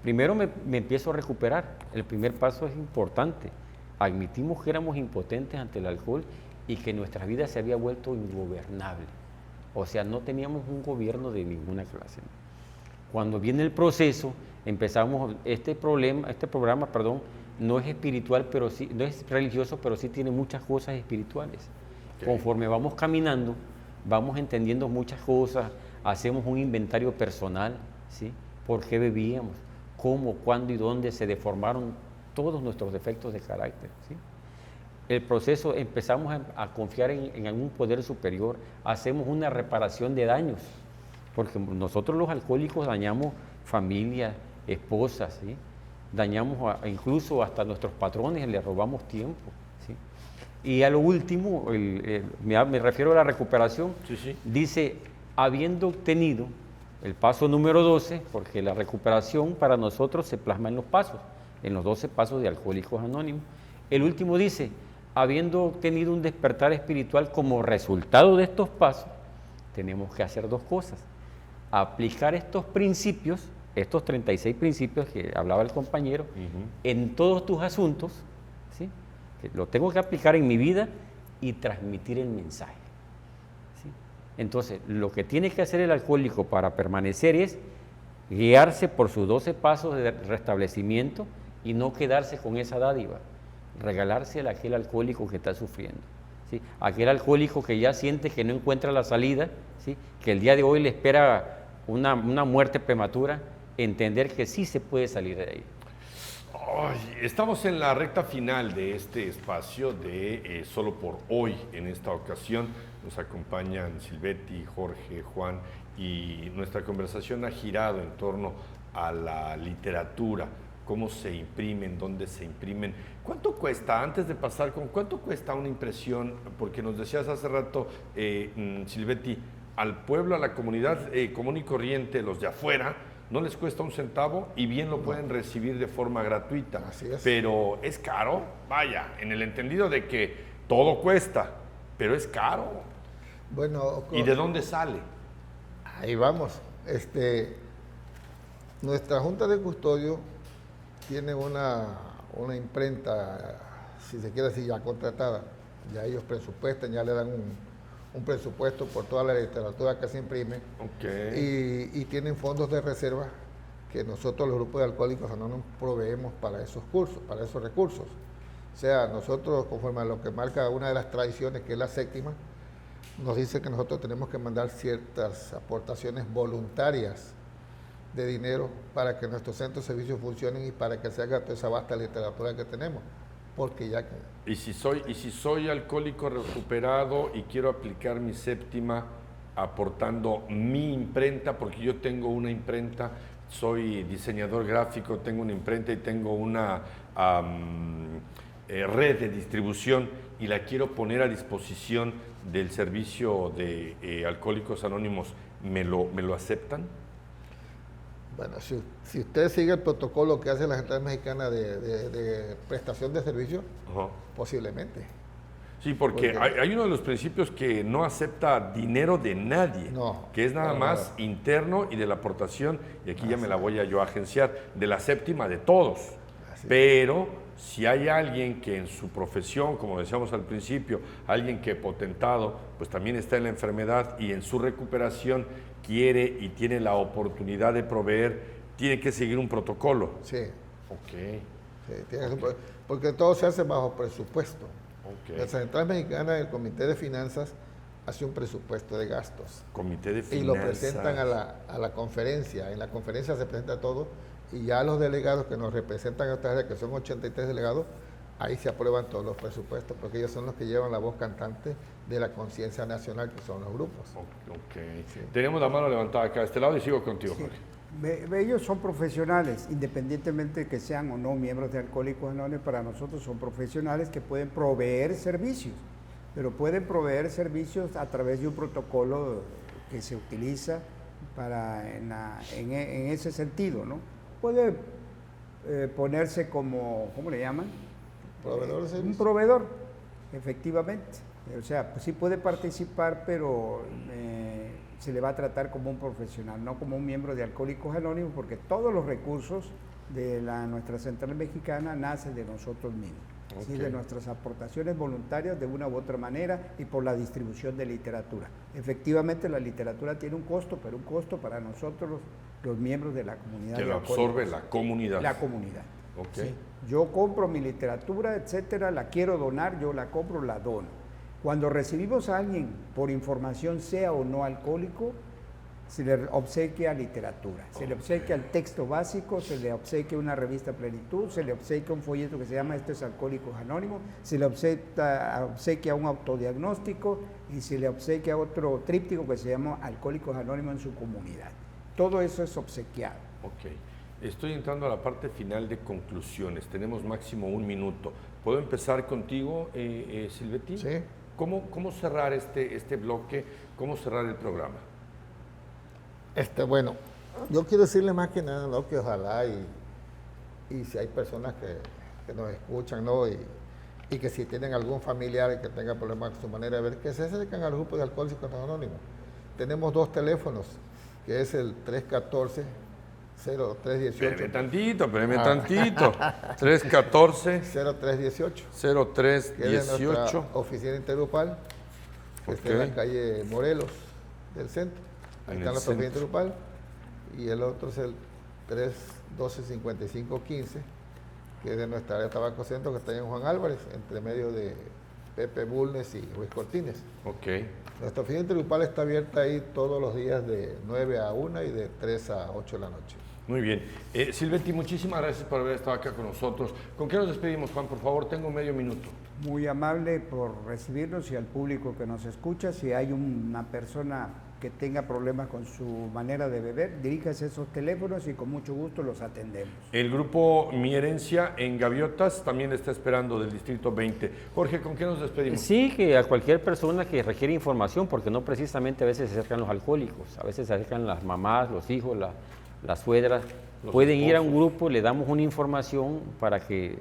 S3: Primero me empiezo a recuperar. El primer paso es importante. Admitimos que éramos impotentes ante el alcohol y que nuestra vida se había vuelto ingobernable. O sea, no teníamos un gobierno de ninguna clase. Cuando viene el proceso, empezamos, este programa, no es espiritual, pero sí, no es religioso, pero sí tiene muchas cosas espirituales. Conforme vamos caminando, vamos entendiendo muchas cosas, hacemos un inventario personal, ¿sí? ¿Por qué bebíamos? ¿Cómo, cuándo y dónde se deformaron todos nuestros defectos de carácter? ¿Sí? El proceso, empezamos a confiar en algún poder superior, hacemos una reparación de daños, porque nosotros los alcohólicos dañamos familias, esposas, ¿sí? Dañamos incluso hasta nuestros patrones, les robamos tiempo, ¿sí? Y a lo último, me refiero a la recuperación, dice, habiendo obtenido el paso número 12, porque la recuperación para nosotros se plasma en los pasos, en los 12 pasos de Alcohólicos Anónimos. El último dice, habiendo obtenido un despertar espiritual como resultado de estos pasos, tenemos que hacer 2 cosas: aplicar estos principios, estos 36 principios que hablaba el compañero, en todos tus asuntos, ¿sí? Que lo tengo que aplicar en mi vida y transmitir el mensaje. Entonces, lo que tiene que hacer el alcohólico para permanecer es guiarse por sus 12 pasos de restablecimiento y no quedarse con esa dádiva, regalársela a aquel alcohólico que está sufriendo, ¿sí? Aquel alcohólico que ya siente que no encuentra la salida, ¿sí? Que el día de hoy le espera una muerte prematura, entender que sí se puede salir de ahí.
S1: Estamos en la recta final de este espacio de Solo por Hoy. En esta ocasión nos acompañan Silvetti, Jorge, Juan, y nuestra conversación ha girado en torno a la literatura, cómo se imprimen, dónde se imprimen. ¿Cuánto cuesta, antes de pasar con cuánto cuesta una impresión? Porque nos decías hace rato, Silvetti, al pueblo, a la comunidad común y corriente, los de afuera, no les cuesta un centavo y bien lo pueden recibir de forma gratuita.
S4: Así es.
S1: Pero es caro, vaya, en el entendido de que todo cuesta, pero es caro.
S4: Bueno,
S1: ¿y de dónde sale?
S4: Ahí vamos. Nuestra Junta de Custodio tiene una imprenta, si se quiere decir, ya contratada. Ya ellos presupuestan, ya le dan un presupuesto por toda la literatura que se imprime. Y tienen fondos de reserva que nosotros, los grupos de Alcohólicos Anónimos, proveemos para esos cursos, para esos recursos. O sea, nosotros, conforme a lo que marca una de las tradiciones, que es la 7ª, nos dice que nosotros tenemos que mandar ciertas aportaciones voluntarias de dinero para que nuestros centros de servicios funcionen y para que se haga toda esa vasta literatura que tenemos. Porque ya...
S1: ¿Y si soy alcohólico recuperado y quiero aplicar mi 7ª aportando mi imprenta, porque yo tengo una imprenta, soy diseñador gráfico, tengo una imprenta y tengo red de distribución y la quiero poner a disposición del servicio de Alcohólicos Anónimos, ¿me lo aceptan?
S4: Bueno, si usted sigue el protocolo que hace la Central Mexicana de prestación de servicios, posiblemente.
S1: Sí, porque hay uno de los principios que no acepta dinero de nadie, que es nada más interno y de la aportación, y aquí ya me la voy a yo agenciar, de la séptima de todos. Pero si hay alguien que en su profesión, como decíamos al principio, alguien que potentado, pues también está en la enfermedad y en su recuperación quiere y tiene la oportunidad de proveer, tiene que seguir un protocolo.
S4: Sí.
S1: Ok.
S4: Sí, porque todo se hace bajo presupuesto.
S1: Okay.
S4: La Central Mexicana, el Comité de Finanzas, hace un presupuesto de gastos.
S1: Comité de Finanzas.
S4: Y lo presentan a la conferencia. En la conferencia se presenta todo y ya los delegados que nos representan a esta área, que son 83 delegados, ahí se aprueban todos los presupuestos, porque ellos son los que llevan la voz cantante de la conciencia nacional, que son los grupos.
S1: Okay. Sí. Tenemos la mano levantada acá a este lado y sigo contigo, Jorge.
S2: Ellos son profesionales, independientemente de que sean o no miembros de Alcohólicos Anónimos, para nosotros son profesionales que pueden proveer servicios, pero pueden proveer servicios a través de un protocolo que se utiliza en ese sentido, ¿no? Puede ponerse como, ¿cómo le llaman?
S4: ¿Proveedor de servicios?
S2: Un proveedor, efectivamente. O sea, pues sí puede participar, pero se le va a tratar como un profesional, no como un miembro de Alcohólicos Anónimos, porque todos los recursos de nuestra Central Mexicana nacen de nosotros mismos, ¿sí? De nuestras aportaciones voluntarias de una u otra manera y por la distribución de literatura. Efectivamente, la literatura tiene un costo, pero un costo para nosotros los miembros de la comunidad.
S1: Que lo absorbe la comunidad.
S2: La comunidad.
S1: Okay.
S2: ¿Sí? Yo compro mi literatura, etcétera, la quiero donar, yo la compro, la dono. Cuando recibimos a alguien por información, sea o no alcohólico, se le obsequia literatura, se le obsequia el texto básico, se le obsequia una revista Plenitud, se le obsequia un folleto que se llama Esto es Alcohólicos Anónimos, se le obsequia un autodiagnóstico y se le obsequia otro tríptico que se llama Alcohólicos Anónimos en su comunidad. Todo eso es obsequiado.
S1: Ok. Estoy entrando a la parte final de conclusiones. Tenemos máximo 1 minuto. ¿Puedo empezar contigo, Silvetti?
S4: Sí.
S1: ¿Cómo cerrar este bloque? ¿Cómo cerrar el programa?
S4: Bueno, yo quiero decirle más que nada, ¿no? Que ojalá y si hay personas que nos escuchan, ¿no? Y que si tienen algún familiar que tenga problemas con su manera de ver, que se acerquen al grupo de Alcohólicos Anónimos. Tenemos 2 teléfonos, que es el 314 0318.
S1: Espérame tantito. 314
S4: 0318.
S1: 0318.
S4: Que es de nuestra oficina intergrupal, que está en la calle Morelos del centro. Ahí está nuestra oficina intergrupal. Y el otro es el 312-5515, que es de nuestra área Tabaco Centro, que está en Juan Álvarez, entre medio de Pepe Bulnes y Luis Cortines.
S1: Ok.
S4: Nuestra oficina intergrupal está abierta ahí todos los días de 9 a 1 y de 3 a 8 de la noche.
S1: Muy bien. Silvetti, muchísimas gracias por haber estado acá con nosotros. ¿Con qué nos despedimos, Juan? Por favor, tengo medio minuto.
S2: Muy amable por recibirnos y al público que nos escucha. Si hay una persona que tenga problemas con su manera de beber, diríjase a esos teléfonos y con mucho gusto los atendemos.
S1: El grupo Mi Herencia en Gaviotas también está esperando del Distrito 20. Jorge, ¿con qué nos despedimos?
S3: Sí, que a cualquier persona que requiere información, porque no precisamente a veces se acercan los alcohólicos, a veces se acercan las mamás, los hijos, las suegras, pueden ir a un grupo, le damos una información para que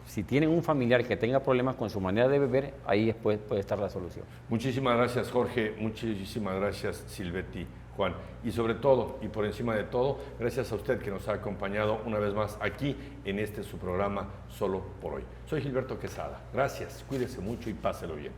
S3: si tienen un familiar que tenga problemas con su manera de beber, ahí después puede estar la solución. Muchísimas
S1: gracias, Jorge. Muchísimas gracias, Silvetti, Juan. Y sobre todo, y por encima de todo, gracias a usted que nos ha acompañado una vez más aquí en su programa Solo por Hoy. Soy Gilberto Quesada. Gracias, cuídese mucho y páselo bien.